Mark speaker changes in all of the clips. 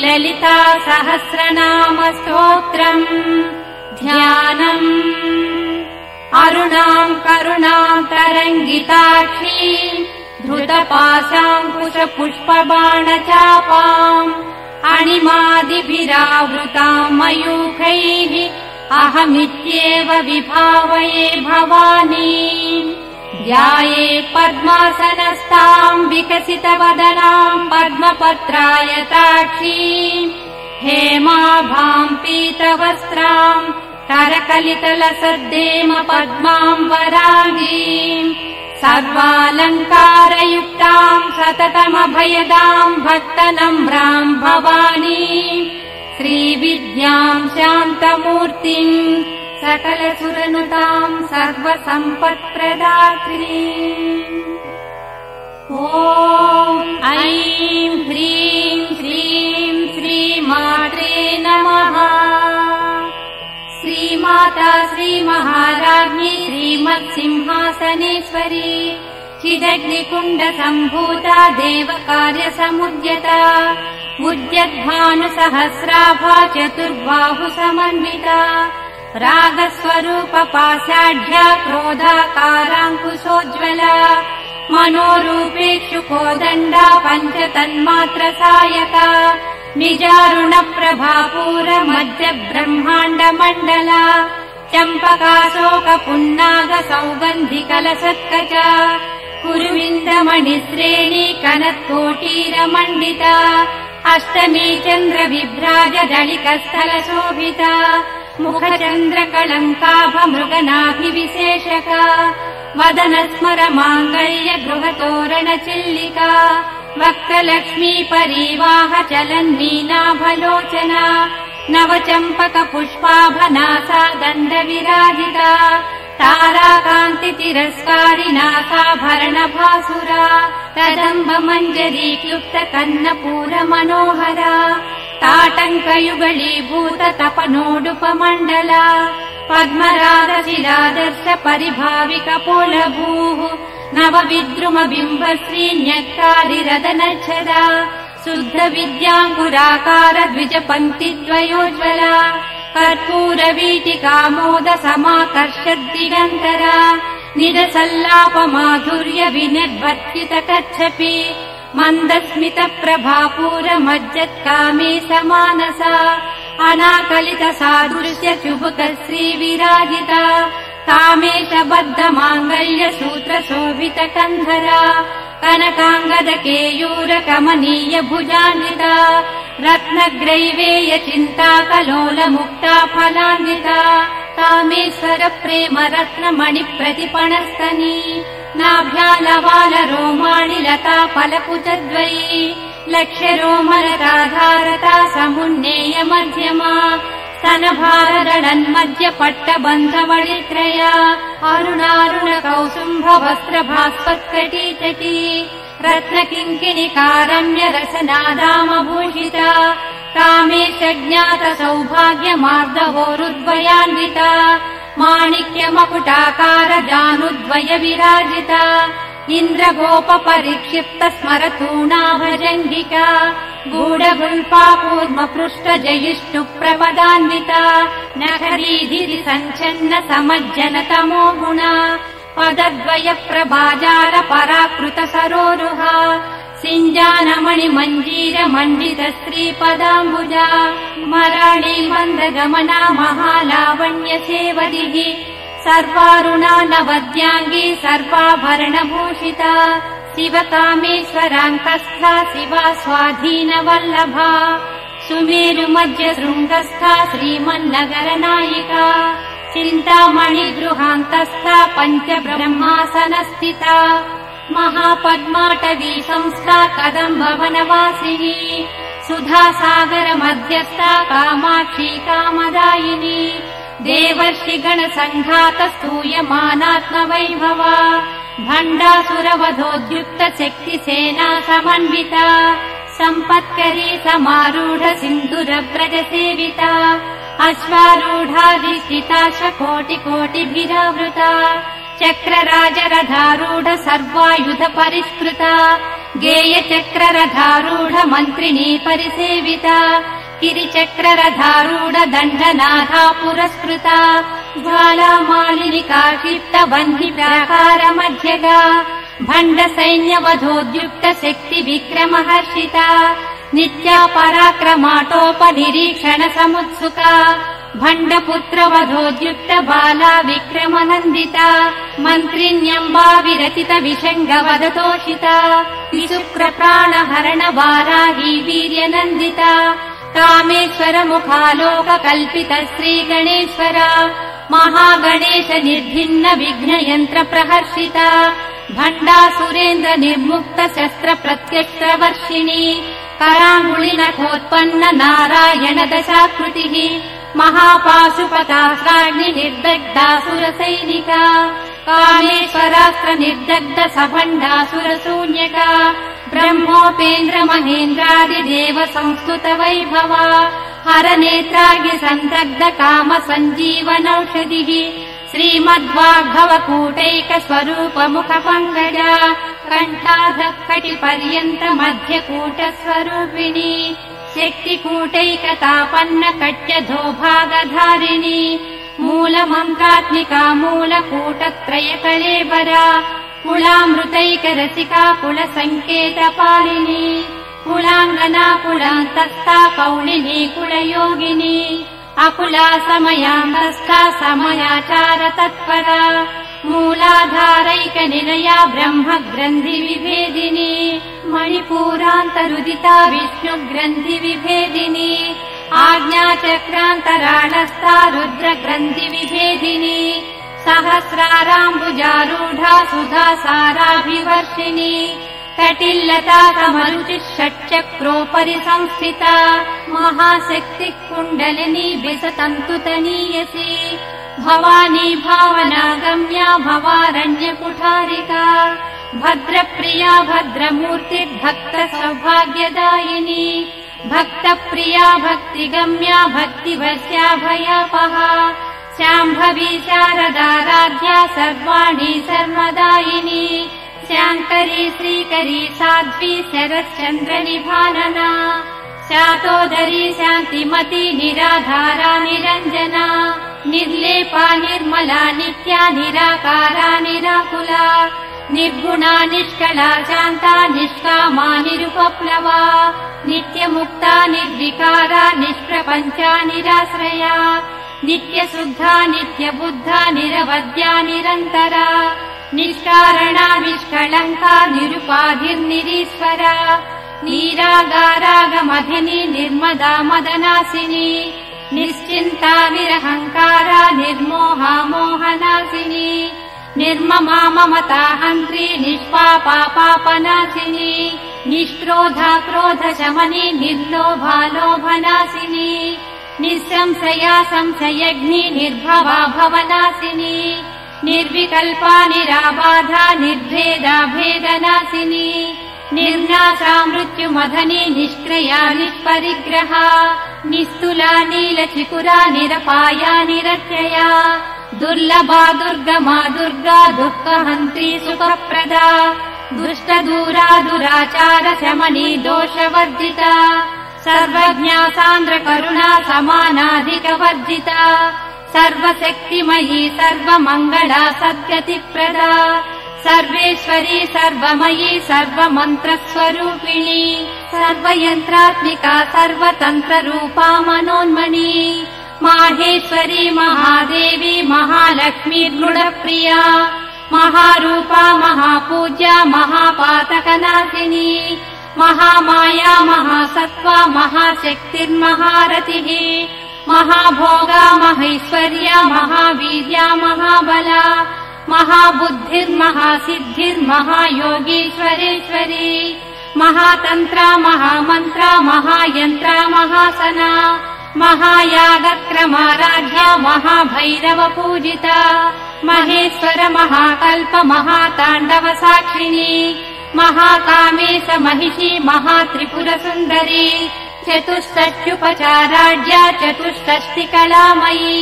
Speaker 1: ललिता सहस्रनाम स्तोत्रम् ध्यानम् अरुणाम् करुणाम् तरङ्गिताक्षी धृतपाशाङ्कुशपुष्पबाणचापाम् अणिमादिभिरावृताम् मयूखैः अहमित्येव विभावये भवानी ध्याये पद्मासनस्ताम् विकसितवदनाम् पद्मपत्रायताक्षी हेमाभाम् पीतवस्त्राम् करकलितलसद्देम पद्माम् वरागीम् सर्वालङ्कारयुक्ताम् सततमभयदाम् भक्तनम्राम् भवानी श्रीविद्याम् शान्तमूर्तिम् सकलसुरनुताम् सर्वसम्पत्प्रदात्री ॐ ऐं ह्रीं श्रीं श्रीमात्रे नमः। श्रीमाता श्रीमहाराज्ञी श्रीमत्सिंहासनेश्वरी चिदग्निकुण्डसम्भूता देवकार्यसमुद्यता उद्यद्भानुसहस्राभा चतुर्बाहुसमन्विता रागस्वरूपपाषाढ्या क्रोधाकाराङ्कुशोज्ज्वला मनोरूपेषु कोदण्डा पञ्चतन्मात्रसायका निजारुणप्रभापूरमध्यब्रह्माण्डमण्डला चम्पकाशोकपुन्नागसौगन्धिकलसत्कचा कुरुविन्दमणिश्रेणी कनत्कोटीरमण्डिता अष्टमी चन्द्रविभ्राजदलिकस्थलशोभिता मुखचन्द्रकलङ्काभमृगनाभिविशेषका वदनस्मरमाङ्गल्य गृहतोरणचिल्लिका वक्त्रलक्ष्मी परीवाह चलन्मीनाभलोचना नवचम्पकपुष्पाभनासा दण्डविराजिता ताराकान्तितिरस्कारिनासाभरणभासुरा कदम्बमञ्जरीक्लुप्तकर्णपूरमनोहरा ताटङ्कयुगलीभूत तपनोडुपमण्डला पद्मरागशिलादर्श परिभाविकपोलभूः नवविद्रुमबिम्बश्रीन्यक्कारिरदनच्छदा शुद्धविद्याङ्कुराकार द्विजपङ्क्तिद्वयोज्ज्वला कर्पूरवीटिकामोद समाकर्षद्दिगन्तरा निरसल्लापमाधुर्य विनिर्वर्तितकच्छपि मन्दस्मितप्रभापूरमज्जत्कामे समानसा अनाकलितसादृश्य चुबुकश्रीविराजिता कामेशबद्धमाङ्गल्यसूत्रशोभितकन्धरा कनकाङ्गदकेयूरकमनीय भुजान्विता रत्नग्रैवेय चिन्ताकलोलमुक्ता फलान्विता कामेश्वर प्रेम रत्नमणिप्रतिपणस्तनी नाभ्यालवालरोमाणि लता फलकुचद्वयी लक्ष्यरोमलताधारता समुन्नेय मध्यमा स्तनभारदळन्मध्यपट्टबन्धवळित्रया अरुणारुणकौसुम्भवस्त्रभास्वत्कटीचटी रत्नकिङ्किणिकारम्य रसनादामभूषिता कामेशज्ञातसौभाग्यमार्दवोरुद्वयान्विता माणिक्यमकुटाकार जानुद्वय विराजिता इन्द्रगोपपरिक्षिप्त स्मरतूणाभजङ्गिका गूढगुल्पाकूर्मपृष्ठजयिष्टुप्रपदान्विता नखरीधिरि सञ्छन्न समज्जनतमो गुणा पदद्वय प्रभाजाल पराकृत सरोरुहा सिञ्जानमणिमञ्जीर मण्डित श्रीपदाम्बुजा मराळी मन्दगमना महालावण्य सेवदिः सर्वारुणा नवद्याङ्गी सर्वाभरणभूषिता शिवकामेश्वराङ्कस्था शिवा स्वाधीनवल्लभा सुमेरुमध्य शृङ्गस्था श्रीमन्नगरनायिका चिन्तामणिगृहान्तस्था पञ्चब्रह्मासनस्थिता महापद्माटवी संस्था कदम्बवनवासिनी सुधासागर मध्यस्था कामाक्षी कामदायिनी देवर्षिगणसङ्घात स्तूयमानात्मवैभवा भण्डासुरवधोद्युक्त शक्तिसेना समन्विता सम्पत्करी समारूढ सिन्धुरव्रजसेविता अश्वारूढाधिष्ठिता कोटिकोटिभिरावृता चक्रराजरथारूढ सर्वायुध परिष्कृता गेयचक्ररथारूढ मन्त्रिणी परिसेविता गिरिचक्ररथारूढ दण्डनाथा पुरस्कृता ज्वालामालिनिका क्षिप्त वह्नि प्राकार मध्यगा भण्ड सैन्यवधोद्युक्त शक्ति विक्रमहर्षिता नित्या पराक्रमाटोपनिरीक्षण समुत्सुका भण्डपुत्र वधोद्युक्त बाला विक्रमनन्दिता मन्त्रिण्यम्बा विरचित विषङ्ग वदतोषिता विशुक्र प्राणहरण वाराही वीर्यनन्दिता कामेश्वर मुखालोक कल्पित श्रीगणेश्वर महागणेश निर्भिन्न विघ्न यन्त्र प्रहर्षिता भण्डासुरेन्द्र निर्मुक्त शस्त्र प्रत्यस्त्रवर्षिणी कराङ्गुलिनखोत्पन्न नारायण दशाकृतिः महापाशुपतास्त्राग्नि निर्दग्धासुरसैनिका कामेश्वरास्त्र निर्दग्ध सभण्डासुरशून्यका ब्रह्मोपेन्द्र महेन्द्रादिदेव संस्तुत वैभवा हरनेत्राग्नि सन्दग्ध काम सञ्जीवनौषधिः श्रीमद्वाग्भवकूटैक स्वरूप मुख पङ्कजा कण्ठाध कटिपर्यन्त मध्यकूट स्वरूपिणी शक्तिकूटैकतापन्न कट्यधो भागधारिणी मूलमन्त्रात्मिका मूलकूटत्रय कलेबरा कुलामृतैक रसिका कुलसङ्केतपालिनी कुलाङ्गना कुलान्तस्था कौलिनी कुलयोगिनी अकुला समयान्तस्था समयाचार तत्परा मूलाधारैक निलया ब्रह्म ग्रन्थि विभेदिनी मणिपूरान्तरुदिता विष्णु ग्रन्थि विभेदिनी आज्ञाचक्रान्तराळस्था रुद्र ग्रन्थि विभेदिनी सहस्राराम्बुजारूढा सुधा साराभिवर्षिणी कटिल्लता समरुचिः षट्चक्रोपरि संस्थिता महाशक्तिः कुण्डलिनी विसतन्तुतनीयसी भवानी भावनागम्या भवारण्यकुठारिका भद्रप्रिया भद्रमूर्तिर्भक्त सौभाग्यदायिनी भक्तप्रिया भक्तिगम्या भक्तिवश्या भयापहा शाम्भवी शारदाराध्या सर्वाणि सर्वदायिनी शाङ्करी श्रीकरी साध्वी शरश्चन्द्रनिभानना शातोदरी शान्तिमती निराधारा निरञ्जना निर्लेपा निर्मला नित्या निराकारा निराकुला निर्गुणा निष्कला शान्ता निष्कामा निरुपप्लवा नित्यमुक्ता निर्विकारा निष्प्रपञ्चा निराश्रया नित्यशुद्धा नित्यबुद्धा निरवद्या निरन्तरा निष्कारणा निष्कलङ्का निरुपाधिर्निरीश्वरा नीरागारागमधिनी निर्मदा मदनासिनी निश्चिन्ता निरहङ्कारा निर्मोहा मोहनासिनी निर्ममा ममता हन्त्री निष्पापा पापनाशिनी निष्क्रोधा क्रोधशमनी निर्लोभा लोभनाशिनी निःसंशया संशयग्नि निर्भवा भवनाशिनी निर्विकल्पा निराबाधा निर्भेदा भेदनाशिनी निर्नाशा मृत्युमधनी निष्क्रिया निष्परिग्रहा निस्तुला नीलचिकुरा निरपाया निरत्यया दुर्लभा दुर्गमा दुर्गा दुःखहन्त्री सुखप्रदा दुष्टदूरा दुराचार शमनी दोषवर्जिता सर्वज्ञा सान्द्र करुणा समानाधिकवर्जिता सर्वशक्तिमयी सर्वमङ्गला सद्गतिप्रदा सर्वेश्वरी सर्वमयी सर्वमन्त्रस्वरूपिणी सर्वयन्त्रात्मिका सर्वतन्त्ररूपा मनोन्मणी माहेश्वरी महादेवी महालक्ष्मी गुणप्रिया महारूपा महापूज्या महापातकनाशिनी महामाया महासत्त्वा महाशक्तिर्महारतिः महाभोगा महैश्वर्या महावीर्या महाबला महाबुद्धिर्महासिद्धिर्महायोगीश्वरेश्वरी महातन्त्रा महामन्त्रा महायन्त्रा महासना महायागक्रमाराध्या महाभैरव पूजिता महेश्वर महाकल्प महाताण्डव साक्षिणी महाकामेश महिषी महात्रिपुरसुन्दरी चतुष्षष्ट्युपचाराढ्या चतुष्षष्टिकलामयी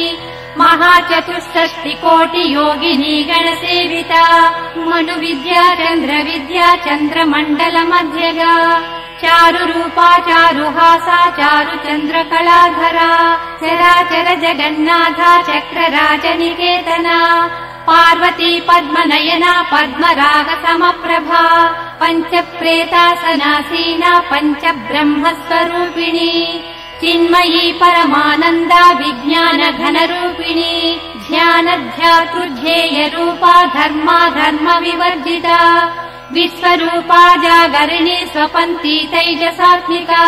Speaker 1: महाचतुष्षष्टिकोटियोगिनी गणसेविता मनुविद्या चन्द्रविद्या चन्द्रमण्डलमध्यगा चारुरूपा चारुहासा चारुचन्द्रकलाधरा चराचर जगन्नाथा चक्रराजनिकेतना पार्वती पद्मनयना पद्मरागसमप्रभा पञ्चप्रेतासनासीना पञ्चब्रह्मस्वरूपिणी चिन्मयी परमानन्दा विज्ञानघनरूपिणी ध्यानध्यातृध्येयरूपा धर्मा धर्मविवर्जिता विश्वरूपा जागरिणी स्वपन्ती तैजसात्मिका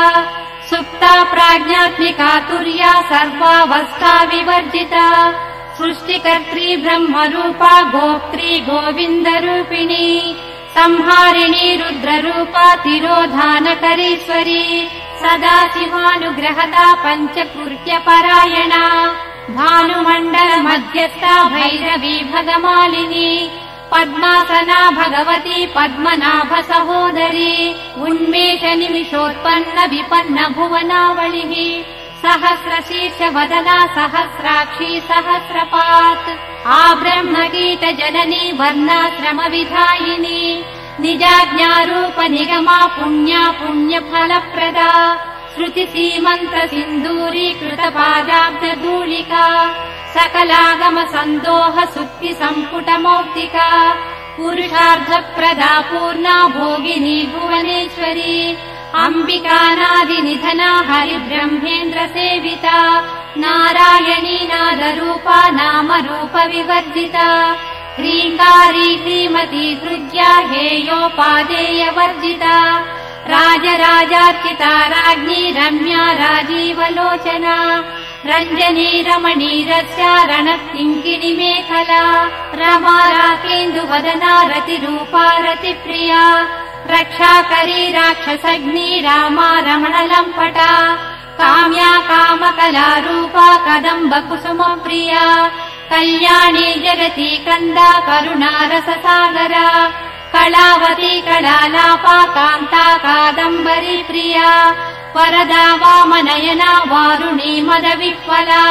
Speaker 1: सुप्ता प्राज्ञात्मिका तुर्या सर्वावस्था विवर्जिता सृष्टिकर्त्री ब्रह्मरूपा गोप्त्री गोविन्दरूपिणी संहारिणी रुद्ररूपा तिरोधानकरीश्वरी सदा शिवानुग्रहदा पञ्चकृत्यपरायणा भानुमण्डल मध्यस्था भैरवी भगमालिनी पद्मासना भगवती पद्मनाभ सहोदरी उन्मेष निमिषोत्पन्न विपन्न भुवनावलिः सहस्रशीर्ष वदना सहस्राक्षी सहस्रपात् आब्रह्मकीट जननी वर्णाश्रम विधायिनी निजाज्ञारूप निगमा पुण्या पुण्यफलप्रदा श्रुतिसीमन्त्र सिन्दूरी कृतपादाब्जधूलिका सकलागम सन्दोह सुक्ति सम्पुट मौक्तिका पुरुषार्थप्रदा पूर्णा भोगिनी भुवनेश्वरी अम्बिकानादिनिधना हरिब्रह्मेन्द्र सेविता नारायणी नादरूपा नामरूप विवर्जिता ह्रीङ्कारी श्रीमती हृद्या हेयोपादेयवर्जिता राजराजार्चिता राज्ञी रम्या राजीवलोचना रञ्जनी रमणीरस्या रणकिङ्किणी मेखला रमा राकेन्दुवदना रतिरूपा रतिप्रिया रक्षाकरी राक्षसग्नी रामा रमणलम्पटा काम्या कामकलारूपा कदम्ब कुसुमप्रिया कल्याणी जगती कन्दा करुणा रससागरा कलावती कलालापा कान्ता कादम्बरी प्रिया वरदा वामनयना वारुणी मदविह्वला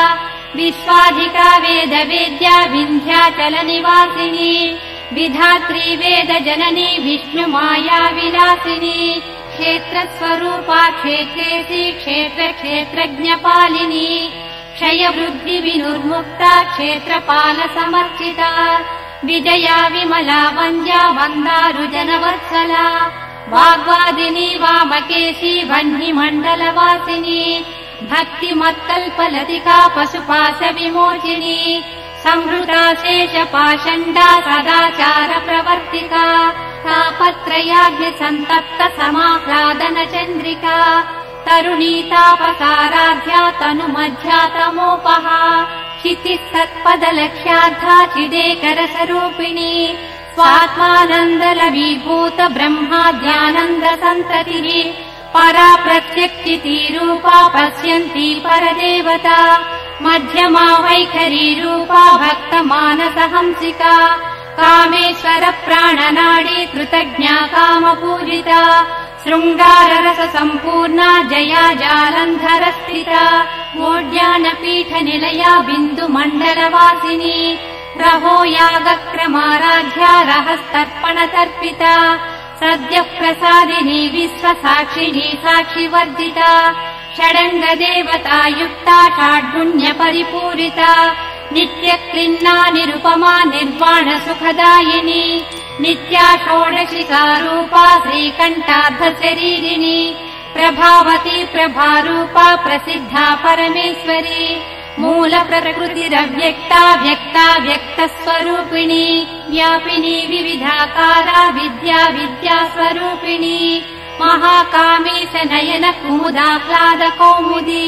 Speaker 1: विश्वाधिका वेदवेद्या विन्ध्याचलनिवासिनी विधात्री वेदजननी विष्णुमाया विलासिनी क्षेत्रस्वरूपा क्षेत्रेसी क्षेत्रक्षेत्रज्ञपालिनी क्षयवृद्धिविनुर्मुक्ता क्षेत्रपालसमर्चिता विजया विमला वन्द्या वन्दारुजनवत्सला वाग्वादिनी वामकेशी वह्निमण्डलवासिनी भक्तिमत्कल्पलतिका पशुपाश विमोचिनी संहृता शेषपाषण्डा सदाचार प्रवर्तिका तापत्रयाग्निसन्तप्त समाह्लादन चन्द्रिका तरुणी तापसाराध्या तनुमध्या तमोपहा क्षितिस्तत्पदलक्ष्यार्था चिदेकरसरूपिणी स्वात्मानन्दलवीभूत ब्रह्माद्यानन्द सन्ततिः परा प्रत्यक्षितिरूपा पश्यन्ती परदेवता मध्यमा वैखरी रूपा भक्तमानसहंसिका कामेश्वर प्राणनाडी कृतज्ञा कामपूजिता शृङ्गाररस सम्पूर्णा जया जालन्धरस्थिता मोड्यानपीठनिलया बिन्दुमण्डलवासिनी रहो यागक्रमाराध्या रहस्तर्पणतर्पिता सद्यः प्रसादिनी विश्वसाक्षिणी साक्षिवर्जिता षडङ्गदेवता युक्ता षाड्गुण्यपरिपूरिता नित्यक्लिन्ना निरुपमा निर्वाण सुखदायिनी नित्या षोडशिका रूपा श्रीकण्ठार्धशरीरिणी प्रभावती प्रभारूपा प्रसिद्धा परमेश्वरी मूल प्रकृतिरव्यक्ता व्यक्ता व्यक्तस्वरूपिणी व्यापिनी विविधाकारा विद्या विद्यास्वरूपिणी महाकामेश नयन कुमुदाह्लाद कौमुदी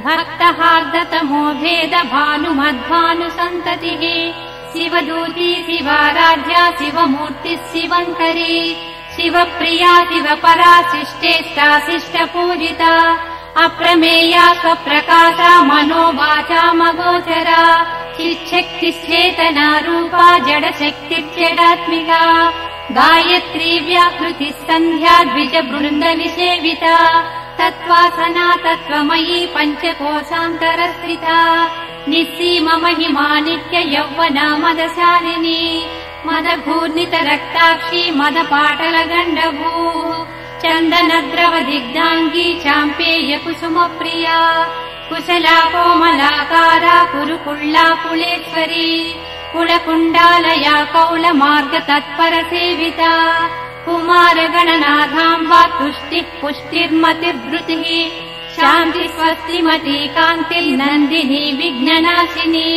Speaker 1: भक्तहार्दतमो भेद भानुमद्भानुसन्ततिः शिवदूती शिवाराध्या शिवमूर्तिः शिवङ्करी शिवप्रिया शिवपरा शिष्टेष्टा शिष्टपूजिता अप्रमेया स्वप्रकाशा मनोवाचामगोचरा चिच्छक्तिश्चेतना रूपा जडशक्तिर्जडात्मिका गायत्री व्याकृतिः सन्ध्या द्विजबृन्दनिसेविता तत्त्वासना तत्त्वमयी पञ्चकोशान्तरस्थिता निस्सीम महिमा नित्य यौवना मदशालिनी मदघूर्णित रक्ताक्षी मदपाटल गण्डभूः चन्दनद्रव दिग्धाङ्गी चाम्पेय कुसुम प्रिया कुशला कोमलाकारा कुरुकुळ्ळा कुलेश्वरी कुलकुण्डालया कौलमार्ग तत्पर सेविता कुमारगणनाथाम्बा तुष्टिः पुष्टिर्मतिर्धृतिः शान्ति स्वस्तिमती कान्तिर्नन्दिनी विघ्ननाशिनी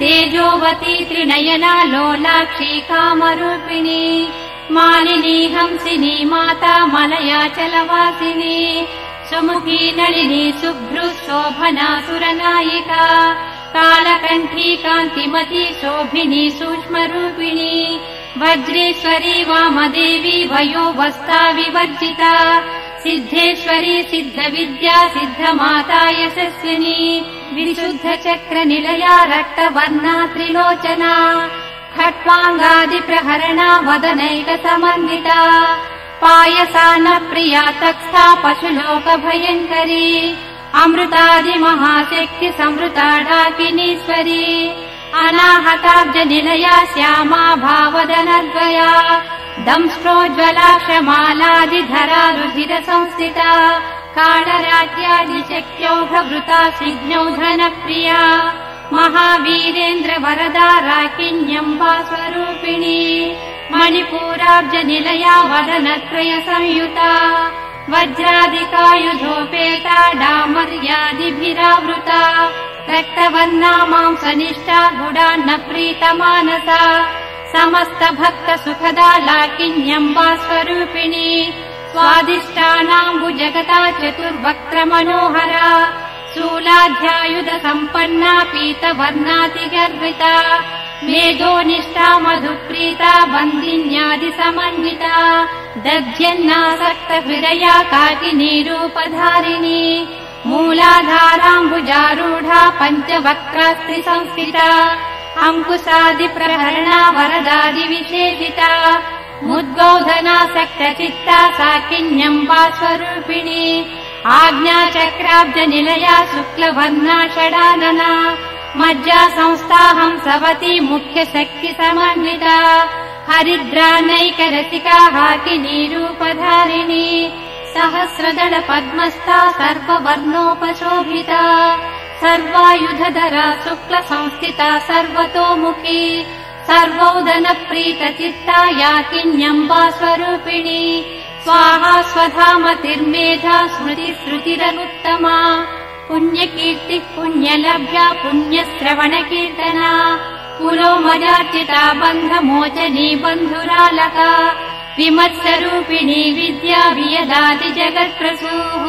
Speaker 1: तेजोवती त्रिनयना लोलाक्षी कामरूपिणी मालिनी हंसिनी माता मलयाचलवासिनी सुमुखी नलिनी शुभ्रू शोभना सुरनायिका कालकण्ठी कान्तिमती शोभिनी सूक्ष्मरूपिणी वज्रेश्वरी वामदेवी वयोवस्था विवर्जिता सिद्धेश्वरी सिद्धविद्या सिद्धमाता यशस्विनी विशुद्धचक्रनिलया रक्तवर्णा त्रिलोचना खट्वाङ्गादिप्रहरणा वदनैकसमन्विता पायसान प्रिया तत्स्था पशुलोकभयङ्करी अमृतादिमहाशक्ति संवृता डाकिनीश्वरी अनाहताब्जनिलया श्यामा भावदनद्वया दंष्ट्रोज्ज्वलाक्षमालादिधरा रुधिर संस्थिता कालराज्यादिशक्त्यौघवृता सिज्ञौधनप्रिया महावीरेन्द्र वरदा राकिन्यम्बा स्वरूपिणी मणिपूराब्जनिलया वदनत्रय संयुता वज्रादिकायुधोपेता डामर्यादिभिरावृता रक्तवर्णा मांसनिष्ठा गुडान्न प्रीतमानसा समस्त भक्त सुखदा लाकिन्यम्बा स्वरूपिणी स्वादिष्टानाम्बुजगता चतुर्वक्त्र मनोहरा शूलाध्यायुध सम्पन्ना पीतवर्णातिगर्विता मेधोनिष्ठा मधुप्रीता बन्दिन्यादि समन्विता दध्यन्नासक्त हृदया काकिनी रूपधारिणी मूलाधाराम्बुजारूढा पञ्चवक्त्रास्त्रि संस्थिता अंकुशादिप्रहरणा वरदादिविशेषिता मुद्गौधनासक्तचित्ता साकिन्यम्बा स्वरूपिणी आज्ञाचक्राब्जनिलया शुक्लवर्णा षडानना मज्जा संस्था हंसवती मुख्यशक्ति समन्विता हरिद्रानैकरसिका हाकिनी रूपधारिणी सहस्रदल पद्मस्था सर्ववर्णोपशोभिता सर्वायुधधरा शुक्ल संस्थिता सर्वतोमुखी सर्वौदन प्रीतचित्ता याकिन्यम्बा स्वरूपिणी स्वाहा स्वधामतिर्मेधा स्मृति श्रुतिरनुत्तमा पुण्यकीर्तिः पुण्यलभ्या पुण्यश्रवण कीर्तना पुरोमजार्चिता बन्धमोचनी बन्धुरालका विमत्सरूपिणी विद्या वियदादि जगत्प्रसूः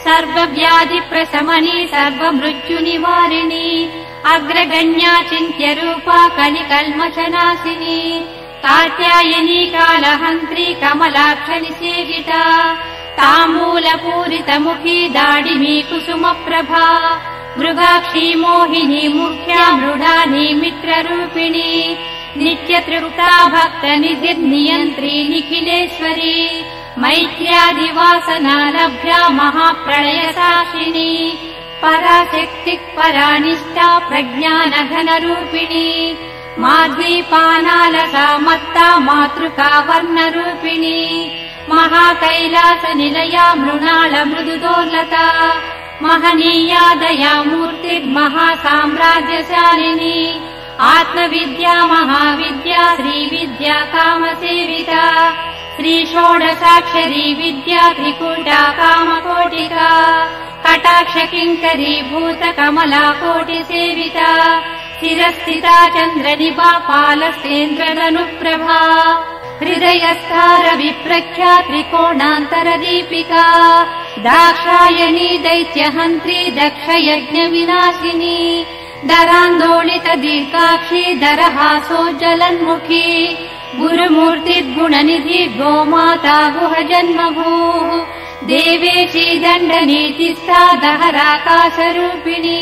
Speaker 1: सर्वव्याधिप्रशमनी सर्वमृत्युनिवारिणी अग्रगण्या चिन्त्यरूपा कलिकल्मषनाशिनी कात्यायनी कालहन्त्री कमलाक्षनिषेविता ताम्बूलपूरितमुखी दाडिमी कुसुमप्रभा मृगाक्षी मोहिनी मुख्या मृडानी मित्ररूपिणी नित्यतृप्ता भक्तनिधिर्नियन्त्री निखिलेश्वरी मैत्र्यादिवासना लभ्या महाप्रलयसाक्षिणी पराशक्तिः परानिष्ठा प्रज्ञानघनरूपिणी माध्वीपानालसा मत्ता मातृका वर्णरूपिणी महाकैलासनिलया मृणाल मृदुदोर्लता महनीया दया मूर्तिर्महासाम्राज्यशालिनी आत्मविद्या महाविद्या श्रीविद्या कामसेविता श्रीषोडशाक्षरी विद्या त्रिकूटा कामकोटिका कटाक्ष किङ्करी भूत कमला कोटिसेविता शिरस्थिता चन्द्रनिभा पालस्तेन्द्रदनुप्रभा हृदयस्था विप्रख्या त्रिकोणान्तरदीपिका दाक्षायणी दैत्यहन्त्री दक्षयज्ञविनाशिनी दरान्दोलित दीर्घाक्षी दरहासोज्ज्वलन्मुखी गुरुमूर्तिर्गुणनिधि गोमाता गुहजन्मभूः देवेशी दण्डनीतिस्था दहराकाशरूपिणी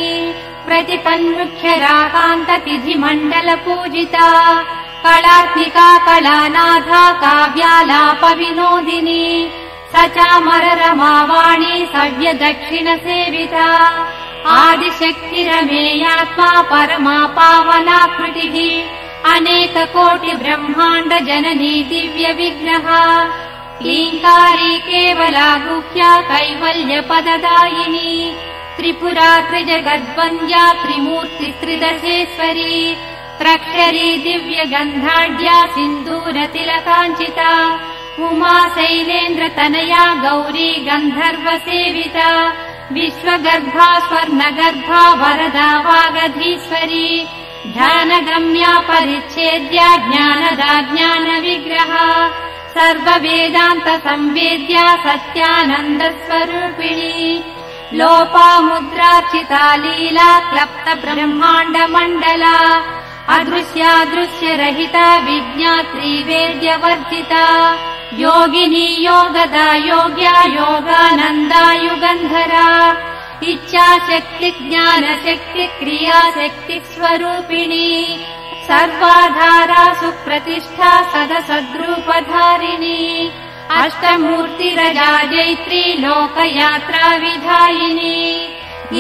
Speaker 1: प्रतिपन्मुख्यराकान्ततिथिमण्डलपूजिता कलात्मिका कलानाथा काव्यालापविनोदिनी सचामररमावाणी सव्यदक्षिणसेविता आदिशक्तिरमेयात्मा परमा पावनाकृतिः अनेककोटि ब्रह्माण्ड जननी दिव्य विग्रह ईङ्कारी केवला गुह्या कैवल्य पददायिनी त्रिपुरा त्रिजगद्वन्द्या त्रिमूर्ति त्रिदशेश्वरी त्रक्षरी दिव्य गन्धाढ्या सिन्दूरतिलकाञ्चिता उमा शैलेन्द्र तनया गौरी गन्धर्व सेविता विश्वगर्भा स्वर्णगर्भा वरदा वागधीश्वरी ध्यानगम्या परिच्छेद्या ज्ञानदा ज्ञान विग्रहा सर्ववेदान्त संवेद्या सत्यानन्द स्वरूपिणी लोपामुद्रार्चिता लीला क्लप्त ब्रह्माण्ड मण्डला अदृश्यादृश्य रहिता विज्ञात्री वेद्यवर्जिता योगिनी योगदा योग्या योगानन्दा युगन्धरा इच्छाशक्ति ज्ञानशक्ति क्रियाशक्ति स्वरूपिणी सर्वाधारा सुप्रतिष्ठा सदसद्रूपधारिणी अष्टमूर्तिरजा जैत्री लोकयात्रा विधायिनी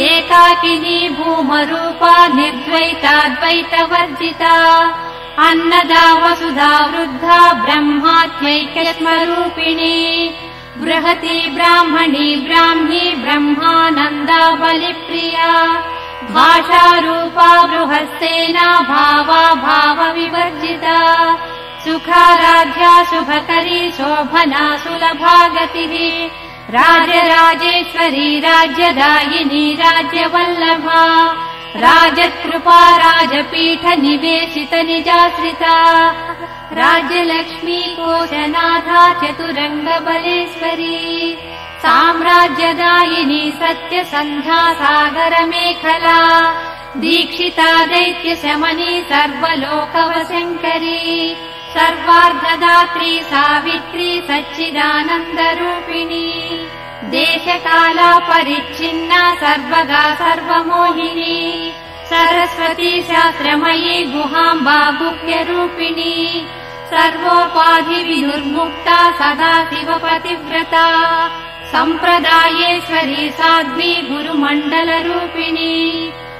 Speaker 1: एकाकिनी भूमरूपा निर्द्वैताद्वैतवर्जिता अन्नदा वसुधा वृद्धा ब्रह्मात्मैक्यस्वरूपिणी बृहती ब्राह्मणी ब्राह्मी ब्रह्मानन्दा बलिप्रिया भाषारूपा बृहत्सेना भावा भावविवर्जिता सुखाराध्या शुभकरी शोभना सुलभा गतिः राजराजेश्वरी राज्यदायिनी राज्यवल्लभा राजकृपा राजपीठ निवेशित निजाश्रिता राज्यलक्ष्मी कोशनाथा चतुरङ्गबलेश्वरी साम्राज्यदायिनी सत्यसन्ध्या सागरमेखला दीक्षिता दैत्यशमनी सर्वलोकवशङ्करी सर्वार्धदात्री सावित्री सच्चिदानन्दरूपिणी देशकाला परिच्छिन्ना सर्वगा सर्वमोहिनी सरस्वती शास्त्रमयी गुहाम्बा गुह्यरूपिणी सर्वोपाधिविदुर्मुक्ता सदा शिवपतिव्रता सम्प्रदायेश्वरी साध्वी गुरुमण्डलरूपिणी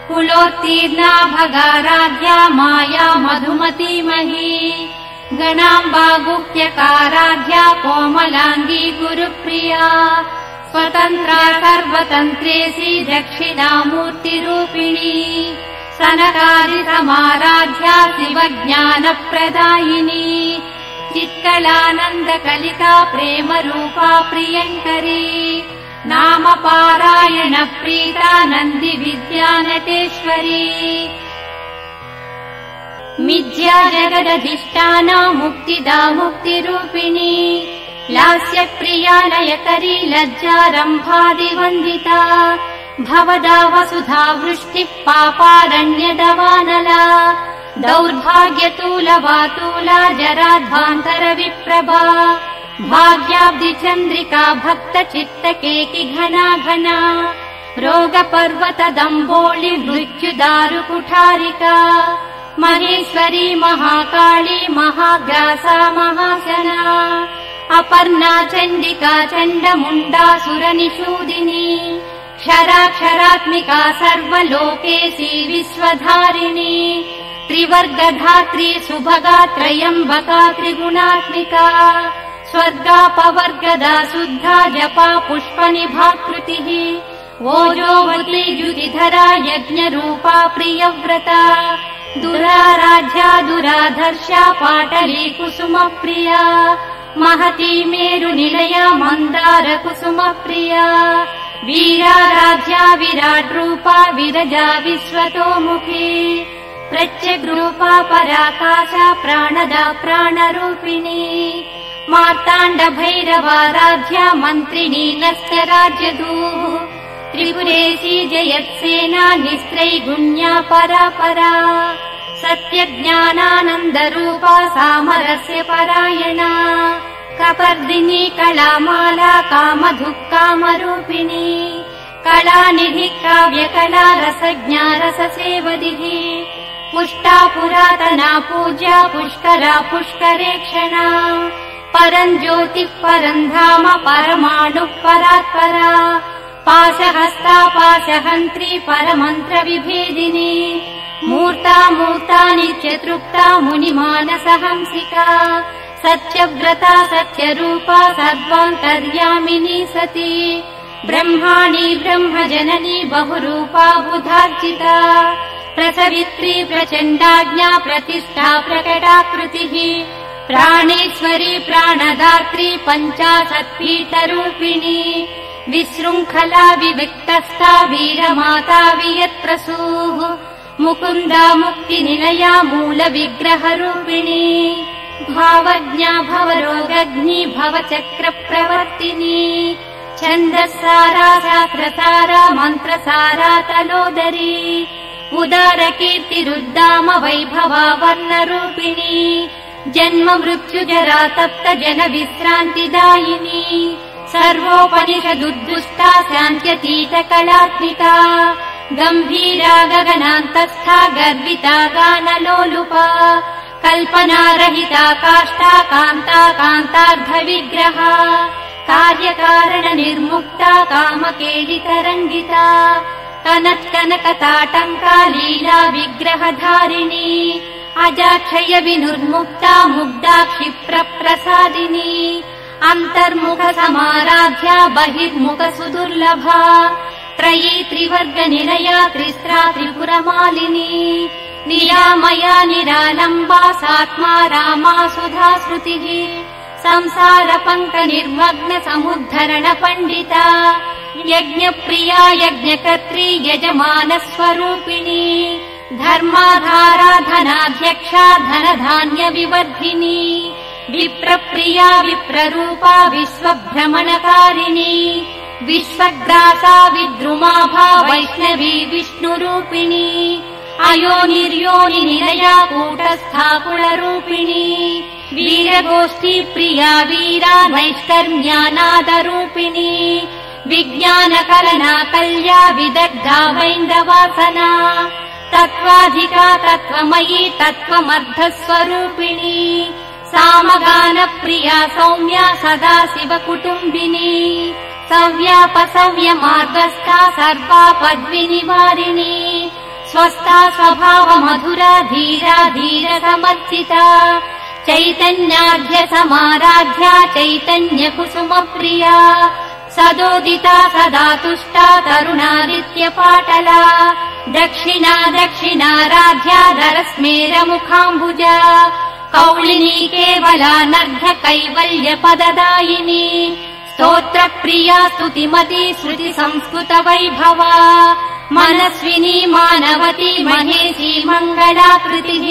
Speaker 1: कुलोत्तीर्णा भगाराध्या माया मधुमतीमही गणाम्बा गुह्यकाराध्या कोमलाङ्गी गुरुप्रिया स्वतन्त्रा सर्वतन्त्रेसी दक्षिणामूर्तिरूपिणी सनकारि समाराध्या शिवज्ञानप्रदायिनी चित्कलानन्दकलिका प्रेमरूपा प्रियङ्करी नामपारायण प्रीता नन्दी विद्यानटेश्वरी मिथ्या जगदधिष्ठाना मुक्तिदा मुक्तिरूपिणी लास्यप्रिया लयकरी लज्जारम्भादिवन्दिता भवदा वसुधा वृष्टिः पापारण्यदवानला दौर्भाग्यतूलवातूला जराध्वान्तरविप्रभा भाग्याब्धिचन्द्रिका भक्तचित्तकेकि घना घना रोगपर्वतदम्बोळि मृत्युदारुकुठारिका महेश्वरी महाकाली महाग्रासा महाशना अपर्णा चण्डिका चण्डमुण्डासुरनिषूदिनी क्षराक्षरात्मिका सर्वलोकेशी विश्वधारिणी त्रिवर्गधात्री सुभगा त्रयम्बका त्रिगुणात्मिका स्वर्गापवर्गदा शुद्धा जपा पुष्पनिभाकृतिः ओजोवती द्युतिधरा यज्ञरूपा प्रियव्रता दुराराध्या दुराधर्षा पाटली कुसुमप्रिया महती मेरुनिलया मन्दार कुसुमप्रिया वीराराध्या विराट्रूपा विरजा विश्वतोमुखी प्रत्यग्रूपा पराकाशा प्राणदा प्राणरूपिणी मार्ताण्डभैरवाराध्या मन्त्रिणी नस्तराज्यदूः त्रिपुरेशी जयत्सेना निस्त्रैगुण्या परापरा सत्यज्ञानानन्दरूपा सामरस्य परायणा कपर्दिनी कलामाला कामधुक्कामरूपिणी कलानिधिः काव्यकला रसज्ञा रससेवदिः पुष्टा पुरातना पूज्या पुष्करा पुष्करेक्षणा परम् ज्योतिः परम् धाम परमाणुः परात्परा पाशहस्ता पाशहन्त्री परमन्त्रविभेदिनी मूर्ता मूर्ता नित्यतृप्ता मुनिमानसहंसिका सत्यव्रता सत्यरूपा सर्वान्तर्यामिनी सती ब्रह्माणि ब्रह्मजननी बहुरूपा बुधार्जिता प्रसवित्री प्रचण्डाज्ञा प्रतिष्ठा प्रकटाकृतिः प्राणेश्वरी प्राणदात्री पञ्चाशत्पीठरूपिणी विशृङ्खला विविक्तस्था वीरमाता वियत्प्रसूः मुकुन्दा मुक्तिनिलया मूलविग्रहरूपिणी भावज्ञा भवरोगग्नि भवचक्रप्रवर्तिनी छन्दस्सारा शास्त्रसारा मन्त्रसारा तलोदरी उदारकीर्तिरुद्दाम वैभवा वर्णरूपिणी जन्म मृत्युजरा तप्त जन विश्रान्तिदायिनी सर्वोपनिषदुद्दुष्टा शान्त्यतीतकलात्मिका गम्भीरा गगनान्तस्था गर्विता गानलोलुपा कल्पनारहिता काष्ठा कान्ता कान्तार्धविग्रहा कार्यकारणनिर्मुक्ता कामकेलितरङ्गिता कनत्कनकताटङ्का लीला विग्रहधारिणी अजाक्षय विनुर्मुक्ता मुग्धा क्षिप्रप्रसादिनी अन्तर्मुख समाराध्या बहिर्मुख सुदुर्लभा त्रयी त्रिवर्गनिलया त्रिस्त्रा त्रिपुरमालिनी नियामया निरालम्बा सात्मा रामा सुधा श्रुतिः संसारपङ्क निर्मग्न समुद्धरण पण्डिता यज्ञप्रिया यज्ञकर्त्री यजमानस्वरूपिणी धर्माधारा धनाध्यक्षा धनधान्यविवर्धिनी विप्रप्रिया विप्ररूपा विश्वभ्रमणकारिणी विश्वग्रासा विद्रुमाभा वैष्णवी विष्णुरूपिणी अयोनिर्योनिनिलया कूटस्था कुलरूपिणी वीरगोष्ठी प्रिया वीरा नैष्कर्म्यानादरूपिणी विज्ञानकलना कल्या विदग्धा वैन्दवासना तत्त्वाधिका तत्त्वमयी तत्त्वमर्धस्वरूपिणी सामगानप्रिया सौम्या सदा शिवकुटुम्बिनी सव्यापसव्यमार्गस्था सर्वापद्विनिवारिणी स्वस्था स्वभावमधुरा धीरा धीरसमर्चिता चैतन्याढ्य समाराध्या चैतन्यकुसुमप्रिया सदोदिता सदा तुष्टा तरुणादित्यपाटला दक्षिणा दक्षिणाराध्या धरस्मेरमुखाम्बुजा कौलिनी केवला नर्घ कैवल्यपददायिनी स्तोत्रप्रिया स्तुतिमती श्रुति संस्कृत वैभवा मनस्विनी मानवती महेशी मङ्गलाकृतिः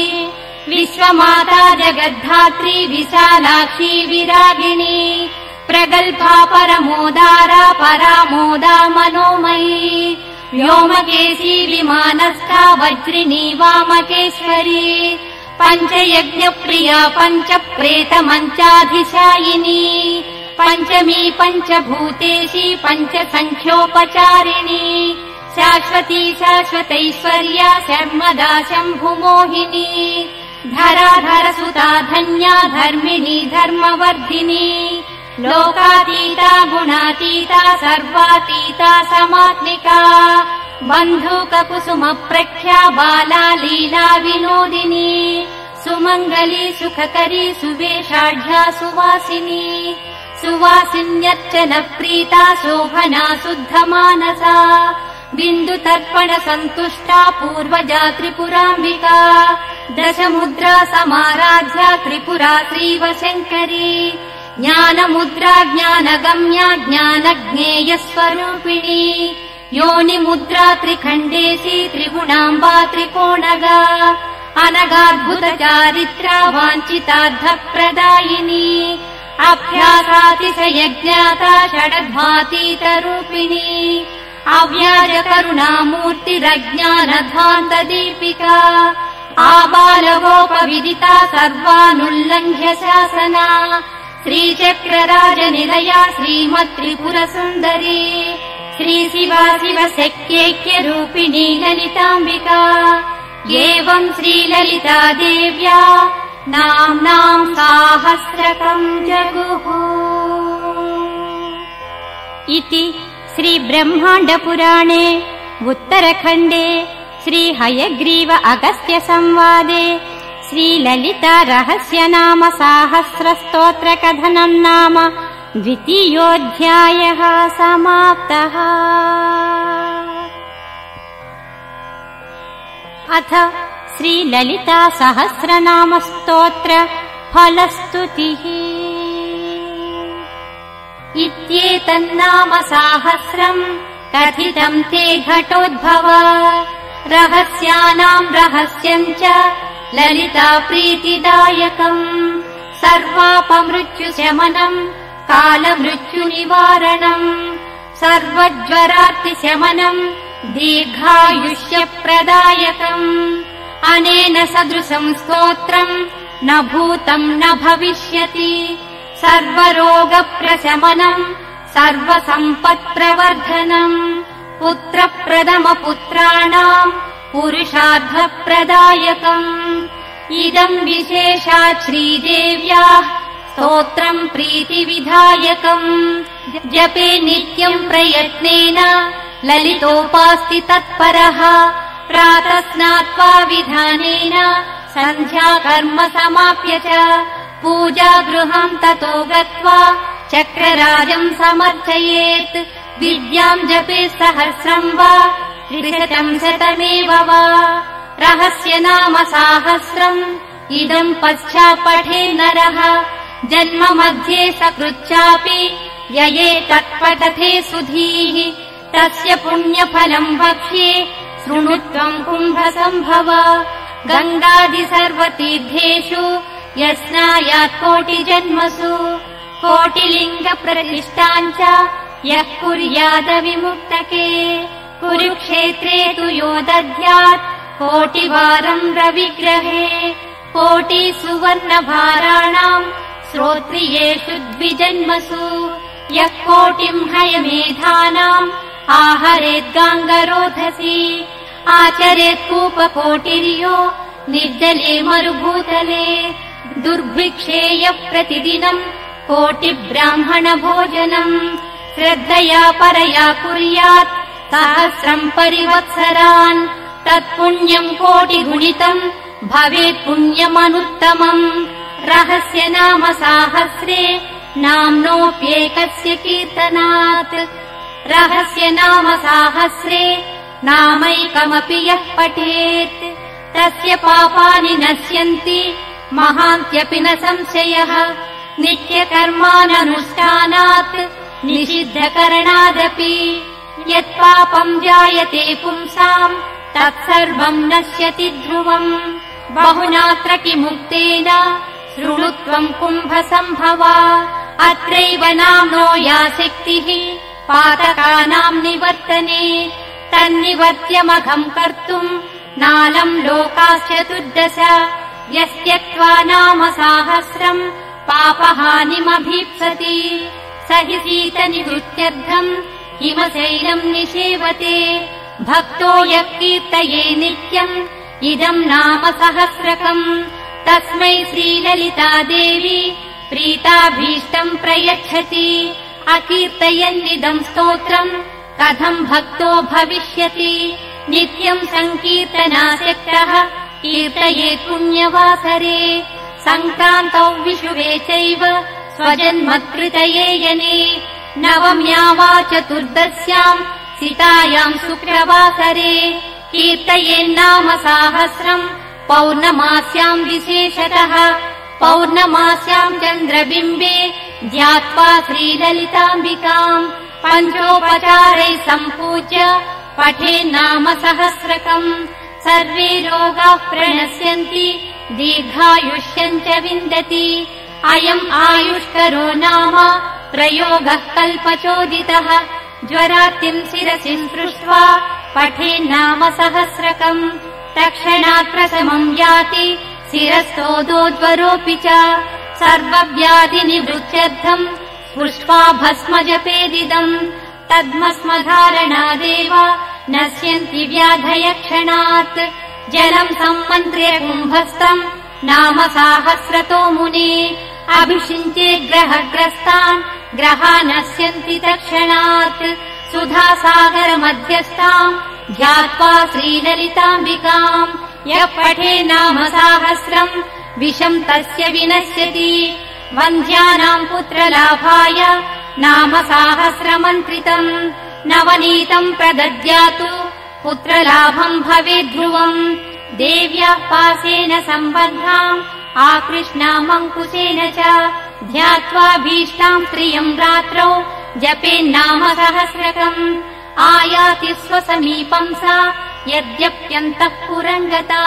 Speaker 1: विश्वमाता जगद्धात्री विशालाक्षी विरागिणी प्रगल्भा परमोदारा परामोदा मनोमयी व्योमकेशी विमानस्था वज्रिणी वामकेश्वरी पञ्चयज्ञप्रिया पञ्चप्रेतमञ्चाधिशायिनी पञ्चमी पञ्चभूतेशी पञ्चसङ्ख्योपचारिणी शाश्वती शाश्वतैश्वर्या शर्मदा शम्भुमोहिनी धराधरसुता धन्या धर्मिणी धर्मवर्धिनी लोकातीता गुणातीता सर्वातीता समात्मिका बन्धूककुसुमप्रख्या बाला लीला विनोदिनी सुमङ्गली सुखकरी सुवेशाढ्या सुवासिनी सुवासिन्यर्चन प्रीता शोभना शुद्धमानसा बिन्दुतर्पण सन्तुष्टा पूर्वजा त्रिपुराम्बिका दशमुद्रा समाराध्या त्रिपुरा श्रीवशङ्करी ज्ञानमुद्रा ज्ञानगम्या ज्ञानज्ञेयस्वरूपिणी योनिमुद्रा त्रिखण्डेशी त्रिगुणाम्बा त्रिकोणगा अनगाद्भुत चारित्रा वाञ्छितार्थप्रदायिनी अभ्यासातिशयज्ञाता षडध्वातीतरूपिणी अव्याजकरुणामूर्तिरज्ञानध्वान्तदीपिका आबालगोपविदिता सर्वानुल्लङ्घ्य शासना श्रीचक्रराजनिलया श्रीमत्त्रिपुरसुन्दरी श्रीशिवा शिवशक्त्यैक्यरूपिणी ललिताम्बिका एवं श्रीललिता देव्या नाम्नां साहस्रकं जगुः इति श्री ब्रह्माण्डपुराणे उत्तरखण्डे श्री हयग्रीव अगस्त्य संवादे श्री ललिता रहस्य नाम साहस्रस्तोत्र कथनं नाम द्वितीयोऽध्यायः समाप्तः। अथ श्री ललिता सहस्रनाम स्तोत्र फलस्तुतिः। इत्येतन्नाम साहस्रम् कथितं ते घटोद्भव रहस्यानां रहस्यं च ललिता प्रीतिदायकम् सर्वापमृत्युशमनम् कालमृत्युनिवारणम् सर्वज्वरार्तिशमनम् दीर्घायुष्यप्रदायकम् अनेन सदृशम् स्तोत्रम् न भूतम् न भविष्यति सर्वरोगप्रशमनम् सर्वसम्पत्प्रवर्धनम् पुत्रप्रथमपुत्राणाम् पुरुषार्थप्रदायकम् इदम् विशेषात् श्रीदेव्याः स्तोत्रम् प्रीतिविधायकम् जपे नित्यम् प्रयत्नेन ललितोपास्ति तत्परः प्रातः स्नात्वा विधानेन सन्ध्याकर्म समाप्य च पूजागृहम् ततो गत्वा चक्रराजम् समर्चयेत् विद्याम् जपे सहस्रम् वा त्रिशतम् शतमेव वा रहस्य नाम साहस्रम् इदम् पश्चात्पठे नरः जन्म मध्ये सकृच्चापि यये तत्पठते सुधीः तस्य पुण्यफलम् वक्ष्ये शृणुत्वम् कुम्भसम्भव गङ्गादि सर्वतीर्थेषु यस्नायात् कोटिजन्मसु कोटिलिङ्गप्रतिष्ठाम् च यः कुर्यादविमुक्तके कुरुक्षेत्रे तु यो दद्यात् कोटिवारम् रविग्रहे कोटिसुवर्णभाराणाम् श्रोत्रियेषु द्विजन्मसु यः कोटिम् हयमेधानाम् आहरेद्गाङ्गरोधसी आचरेत् कूपकोटिर्यो निर्जले मरुभूतले दुर्भिक्षेय प्रतिदिनम् कोटिब्राह्मणभोजनम् श्रद्धया परया कुर्यात् सहस्रम् परिवत्सरान् तत्पुण्यम् कोटिगुणितम् भवेत् पुण्यमनुत्तमम् रहस्य नाम साहस्रे नाम्नोऽप्येकस्य कीर्तनात् रहस्य नाम साहस्रे नामैकमपि यः पठेत् तस्य पापानि नश्यन्ति महान्त्यपि न संशयः नित्यकर्माननुष्ठानात् निषिद्धकरणादपि यत्पापम् जायते पुंसाम् तत्सर्वम् नश्यति ध्रुवम् बहुनात्र किमुक्तेन शृणुत्वम् कुम्भसम्भवा अत्रैव नाम्नो या शक्तिः पातकानाम् निवर्तने तन्निवर्त्यमघम् कर्तुम् नालम् लोकाश्चतुर्दश यस्त्यक्त्वा नाम साहस्रम् पापहानिमभीप्सति स हि शीतनिवृत्त्यर्थम् हिमशैलम् निषेवते भक्तो यः कीर्तये नित्यम् इदम् नाम सहस्रकम् तस्मै श्रीललिता देवी प्रीताभीष्टम् प्रयच्छति अकीर्तयन्निदम् स्तोत्रम् कथम् भक्तो भविष्यति नित्यम् सङ्कीर्तनासक्तः कीर्तयेत् पुण्यवासरे सङ्क्रान्तौ विषुवे चैव स्वजन्मकृतये यने नवम्या वा चतुर्दश्याम् सितायाम् शुक्रवासरे कीर्तयेन्नाम साहस्रम् पौर्णमास्याम् विशेषतः पौर्णमास्याम् चन्द्रबिम्बे ध्यात्वा श्रीललिताम्बिकाम् पञ्चोपचारैः सम्पूज्य पठेन्नाम सहस्रकम् सर्वे रोगाः प्रणश्यन्ति दीर्घायुष्यम् च विन्दति अयम् आयुष्करो नाम प्रयोगः कल्पचोदितः ज्वरार्तिम् शिरसि स्पृष्ट्वा पठेन्नाम सहस्रकम् तक्षणात् प्रशमम् याति शिरस्थोदोज्वरोऽपि च सर्वव्याधिनिवृत्त्यर्थम् स्पृष्ट्वा भस्म जपेदिदम् तद्भस्मधारणादेव नश्यन्ति व्याधयक्षणात् जलम् सम्मन्त्र्य कुम्भस्थम् नाम साहस्रतो मुने अभिषिञ्चे ग्रहग्रस्तान् ग्रहा नश्यन्ति तत्क्षणात् सुधासागरमध्यस्थाम् ध्यात्वा श्रीललिताम्बिकाम् यः पठे नाम साहस्रम् विषम् तस्य विनश्यति वन्ध्यानाम् पुत्रलाभाय नाम साहस्रमन्त्रितम् नवनीतम् प्रदद्यातु पुत्रलाभम् भवेद्ध्रुवम् देव्याः पासेन सम्बद्धाम् आकृष्णामङ्कुशेन च ध्यात्वा भीष्टाम् स्त्रियम् रात्रौ जपेन्नाम सहस्रकम् आयाति स्वसमीपम् सा यद्यप्यन्तः पुरम् गता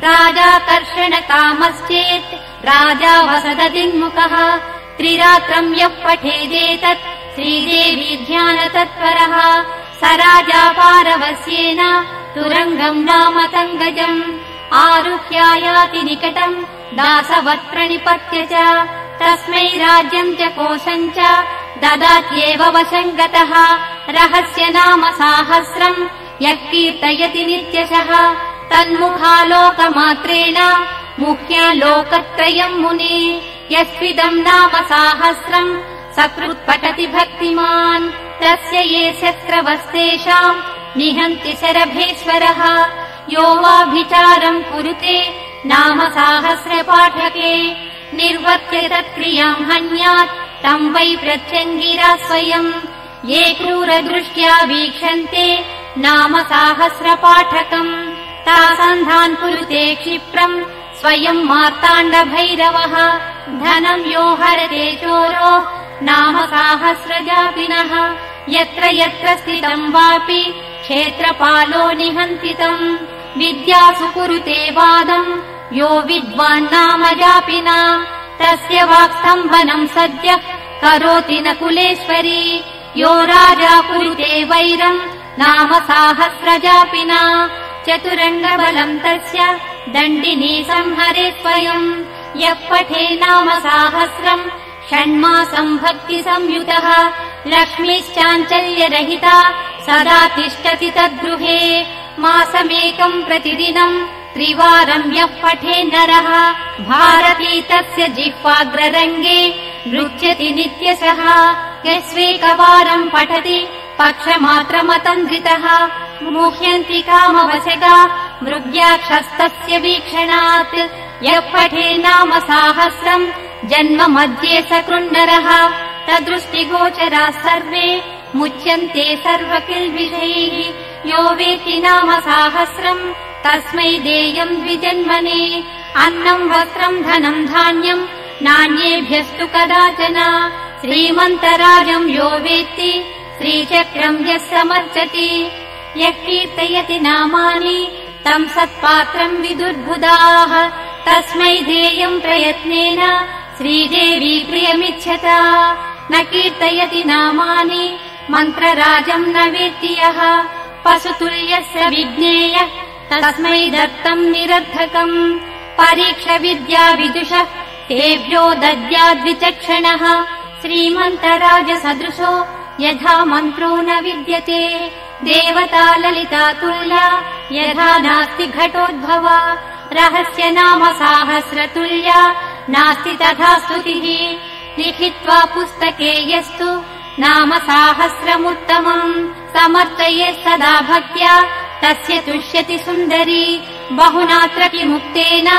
Speaker 1: राजाकर्षणकामश्चेत् राजा वसददिन्मुखः त्रिरात्रम् यः पठेदेतत् श्रीदेवी ध्यानतत्परः स राजा पारवस्येन तुरङ्गम् नाम तङ्गजम् आरुह्यायाति निकटम् दासवत्प्रणिपत्य च तस्मै राज्यम् च कोशम् च ददात्येव वशम् गतः रहस्य नाम साहस्रम् यः कीर्तयति नित्यशः तन्मुखालोकमात्रेण मुह्यालोकत्रयम् मुने यस्विदम् नाम साहस्रम् सकृत्पठति भक्तिमान् तस्य ये शस्त्रवस्तेषाम् निहन्ति शरभेश्वरः यो वाभिचारम् कुरुते नाम साहस्रपाठके निर्वर्त्य तत्क्रियाम् हन्यात् तम् वै प्रत्यङ्गिरा स्वयम् ये क्रूरदृष्ट्या वीक्षन्ते नाम साहस्रपाठकम् तासन्धान् कुरुते क्षिप्रम् स्वयम् मार्ताण्डभैरवः धनम् यो हरते चोरो नाम साहस्रजापिनः यत्र यत्र स्थितम् वापि क्षेत्रपालो निहन्तितम् विद्यासु कुरुते वादम् यो विद्वान् नाम जापिना तस्य वाक्स्तम्भनम् सद्यः करोति न कुलेश्वरी यो राजा कुरुते वैरम् नाम साहस्रजापिना चतुरङ्गबलम् तस्य दण्डिनी संहरे स्वयम् यः पठे नाम साहस्रम् षण्मासम् भक्तिसंयुतः लक्ष्मीश्चाञ्चल्यरहिता सदा तिष्ठति तद्गृहे मासमेकम् प्रतिदिनम् त्रिवारम् यः पठे नरः भारती तस्य जिह्वाग्ररङ्गे नृत्यति नित्यशः यस्वेकवारम् पठति पक्षमात्रमतन्द्रितः मुह्यन्ति कामवशगा मृग्याक्षस्तस्य वीक्षणात् यः पठे नाम साहस्रम् जन्म मध्ये सकृन्नरः तदृष्टिगोचराः सर्वे मुच्यन्ते सर्वकिल्बिषैः यो वेत्ति नाम साहस्रम् तस्मै देयम् द्विजन्मने अन्नम् वस्त्रम् धनम् धान्यम् नान्येभ्यस्तु कदाचन श्रीमन्तराजम् यो वेत्ति श्रीचक्रम् यः समर्चति यः कीर्तयति नामानि तम् सत्पात्रम् विदुर्बुधाः तस्मै देयम् प्रयत्नेन श्रीदेवी प्रियमिच्छता न कीर्तयति नामानि मन्त्रराजम् न वेत्ति यः पशुतुल्यस्य विज्ञेयः तस्मै दत्तम् निरर्थकम् परीक्ष विद्या विदुषः तेभ्यो दद्याद्विचक्षणः श्रीमन्तराजसदृशो यथा मन्त्रो न विद्यते देवता ललिता तुल्या यथा नास्ति घटोद्भवा रहस्य नाम साहस्रतुल्या नास्ति तथा स्तुतिः लिखित्वा पुस्तके यस्तु नाम साहस्रमुत्तमम् समर्चये सदा भक्त्या तस्य तुष्यति सुन्दरी बहुनात्र किमुक्तेन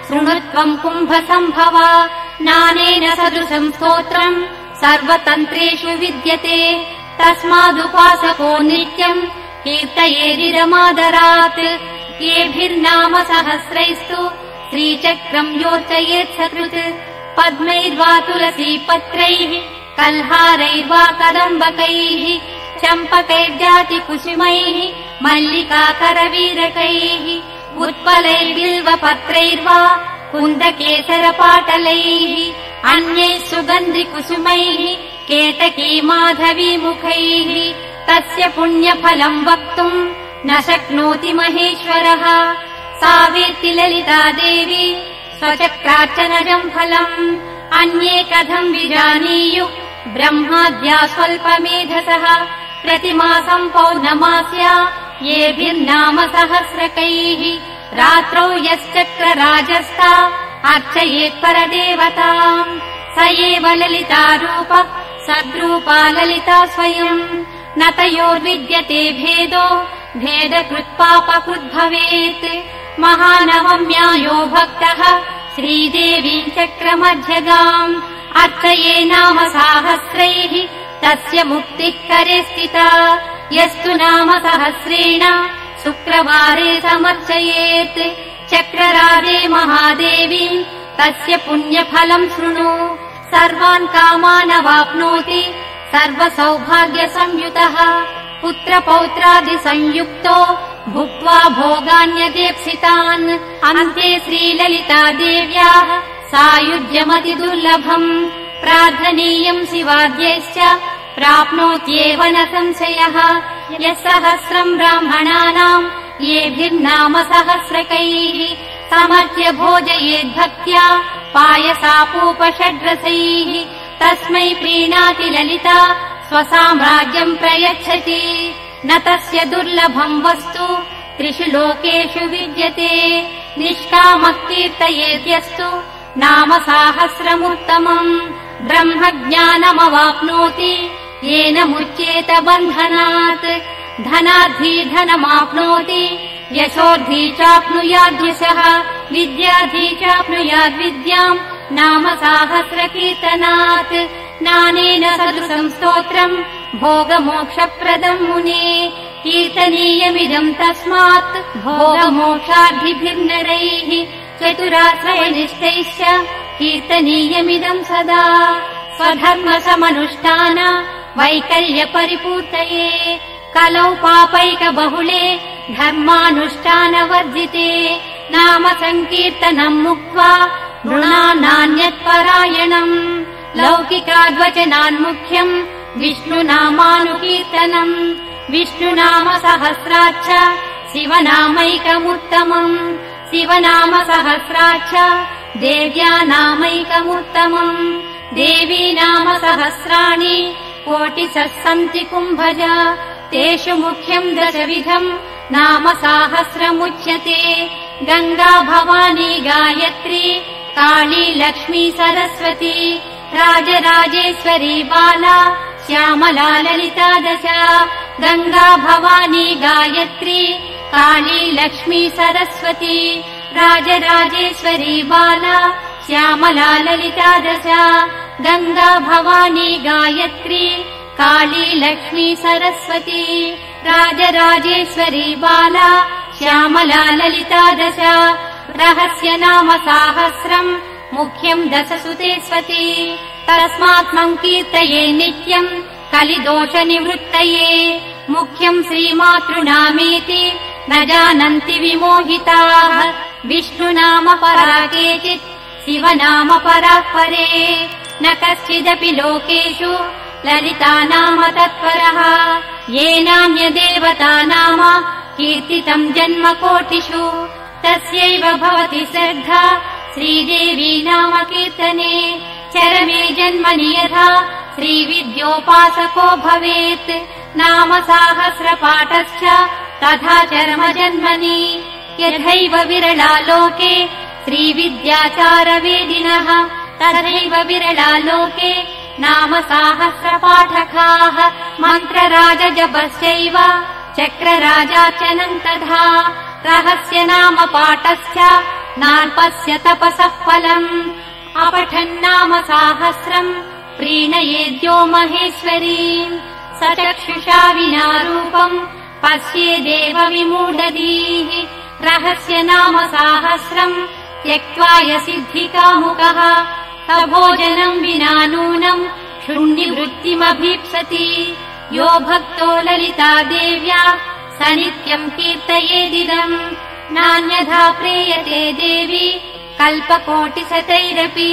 Speaker 1: शृणुत्वम् कुम्भसम्भवा नानेन सदृशम् स्तोत्रम् सर्वतन्त्रेषु विद्यते तस्मादुपासको नित्यम् कीर्तयेदिदमादरात् येभिर्नाम सहस्रैस्तु श्रीचक्रम् योर्चयेत् सकृत् पद्मैर्वा तुलसीपत्रैः कल्हारैर्वा कदम्बकैः चम्पकैर्जातिकुसुमैः मल्लिकाकरवीरकैः उत्पलैर्बिल्वपत्रैर्वा कुन्दकेसरपाटलैः अन्यैः सुगन्धिकुसुमैः केतकी माधवीमुखैः तस्य पुण्यफलम् वक्तुम् न शक्नोति महेश्वरः सा वेत्ति ललिता देवी स्वचक्रार्चनजम् फलम् अन्ये कथम् विजानीयुः ब्रह्माद्या स्वल्पमेधसः प्रतिमासम् पौर्णमास्या येभिर्नाम सहस्रकैः रात्रौ यश्चक्रराजस्था अर्चयेत् परदेवताम् स एव ललिता रूपः सद्रूपा ललिता स्वयम् न तयोर्विद्यते भेदो भेदकृत्पापकृद्भवेत् महानवम्या यो भक्तः श्रीदेवीम् चक्रमध्यगाम् अर्चये नाम साहस्रैः तस्य मुक्तिः करे स्थिता यस्तु नाम सहस्रेण शुक्रवारे समर्चयेत् चक्रराजे महादेवीम् तस्य पुण्यफलम् शृणु सर्वान् कामानवाप्नोति सर्वसौभाग्यसंयुतः पुत्रपौत्रादिसंयुक्तो भुक्त्वा भोगान्यदेप्सितान् अन्ते श्रीललिता देव्याः सायुज्यमतिदुर्लभम् प्रार्थनीयम् शिवाद्यैश्च प्राप्नोत्येव न संशयः यः सहस्रम् ब्राह्मणानाम् येभिर्नाम सहस्रकैः समर्च्य भोजयेद्भक्त्या पायसापूपषड्रसैः तस्मै प्रीणाति ललिता स्वसाम्राज्यम् प्रयच्छति न तस्य दुर्लभम् वस्तु त्रिषु लोकेषु विद्यते निष्कामः कीर्तयेद्यस्तु नाम साहस्रमुत्तमम् ब्रह्मज्ञानमवाप्नोति येन मुच्येत बन्धनात् धनार्थी धनमाप्नोति यशोर्थी चाप्नुयाद्यशः विद्यार्थी चाप्नुयाद्विद्याम् नाम साहस्रकीर्तनात् नानेन सदृशम् स्तोत्रम् भोगमोक्षप्रदम् मुने कीर्तनीयमिदम् तस्मात् भोगमोक्षार्थिभिर्नरैः चतुराश्रयनिष्ठैश्च कीर्तनीयमिदम् सदा स्वधर्मसमनुष्ठान वैकल्यपरिपूर्तये कलौ पापैकबहुले धर्मानुष्ठानवर्जिते नाम सङ्कीर्तनम् मुक्त्वा नृणानान्यत्परायणम् लौकिकाद्वचनान्मुख्यम् विष्णुनामानुकीर्तनम् विष्णुनाम सहस्राच्च शिवनामैकमुत्तमम् शिवनाम सहस्राच्च देव्या नामैकमुत्तमम् देवी नाम सहस्राणि कोटिशः सन्ति कुम्भज तेषु मुख्यम् दशविधम् नाम साहस्रमुच्यते गङ्गा भवानी गायत्री काली लक्ष्मी सरस्वती राजराजेश्वरी बाला श्यामला ललिता दश गङ्गा भवानी गायत्री काली लक्ष्मी सरस्वती राजराजेश्वरी बाला श्यामला ललिता दश गङ्गा भवानी गायत्री काली लक्ष्मी सरस्वती राजराजेश्वरी बाला श्यामला ललिता दश रहस्य नाम साहस्रम् मुख्यम् दशसुतेष्वती तस्मात् सङ्कीर्तये नित्यम् कलिदोषनिवृत्तये मुख्यम् श्रीमातृनामेति न जानन्ति विमोहिताः विष्णुनाम परा केचित् शिवनाम पराः परे न कश्चिदपि लोकेषु ललिता नाम तत्परः येनान्यदेवता नाम कीर्तितम् जन्मकोटिषु तस्यैव भवति श्रद्धा श्रीदेवी नाम कीर्तने चरमे जन्मनि यथा श्रीविद्योपासको भवेत् नाम साहस्रपाठश्च तथा चरमजन्मनि यथैव विरला लोके श्रीविद्याचारवेदिनः तथैव विरला लोके नाम साहस्रपाठकाः मन्त्रराजजपस्यैव चक्रराजार्चनम् तथा रहस्य नाम पाठश्च नाल्पस्य तपसः फलम् अपठन्नाम साहस्रम् प्रीणयेद्यो महेश्वरीम् स चक्षुषा विना रूपम् पश्येदेव विमूढधीः रहस्य नाम साहस्रम् त्यक्त्वा यसिद्धिकामुकः स भोजनम् विना नूनम् शून्यवृत्तिमभीप्सति यो भक्तो ललिता देव्या स नित्यम् कीर्तयेदिदम् नान्यथा प्रेयते देवी कल्पकोटिशतैरपि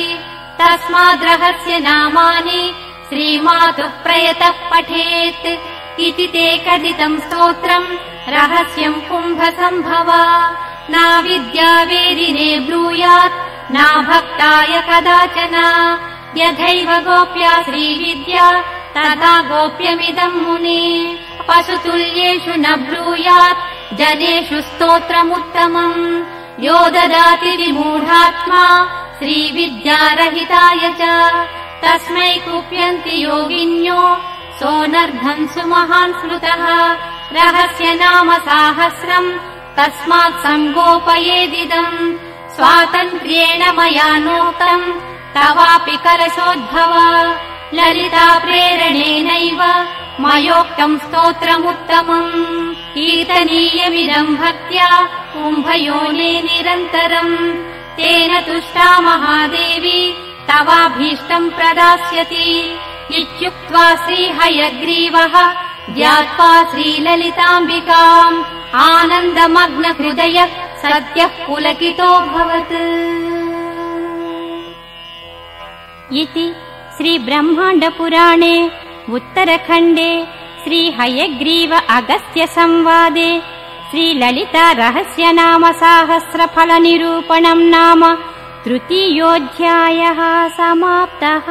Speaker 1: तस्माद्रहस्य नामानि श्रीमातुः प्रयतः पठेत् इति ते कथितम् स्तोत्रम् रहस्यम् कुम्भसम्भवा नाविद्यावेदिने ब्रूयात् नाभक्ताय कदाचन यथैव गोप्या श्रीविद्या तथा गोप्यमिदम् मुने पशुतुल्येषु न ब्रूयात् जनेषु स्तोत्रमुत्तमम् यो ददाति विमूढात्मा श्रीविद्यारहिताय च तस्मै कुप्यन्ति योगिन्यो सोऽनर्धम् सुमहान् स्मृतः रहस्य नाम साहस्रम् तस्मात् सङ्गोपयेदिदम् स्वातन्त्र्येण मया नोक्तम् तवापि कलशोद्भव ललिता प्रेरणेनैव मयोक्तम् स्तोत्रमुत्तमम् कीर्तनीयमिदम् भक्त्या कुम्भयोने निरन्तरम् तेन तुष्टा महादेवी तवाभीष्टम् प्रदास्यति इत्युक्त्वा श्रीहयग्रीवः ध्यात्वा श्रीललिताम्बिकाम् आनन्दमग्नहृदयः सद्यः पुलकितोऽभवत्। इति श्रीब्रह्माण्डपुराणे उत्तरखण्डे श्रीहयग्रीव अगस्त्य संवादे श्रीललिता रहस्यनाम साहस्रफलनिरूपणम् नाम तृतीयोऽध्यायः समाप्तः।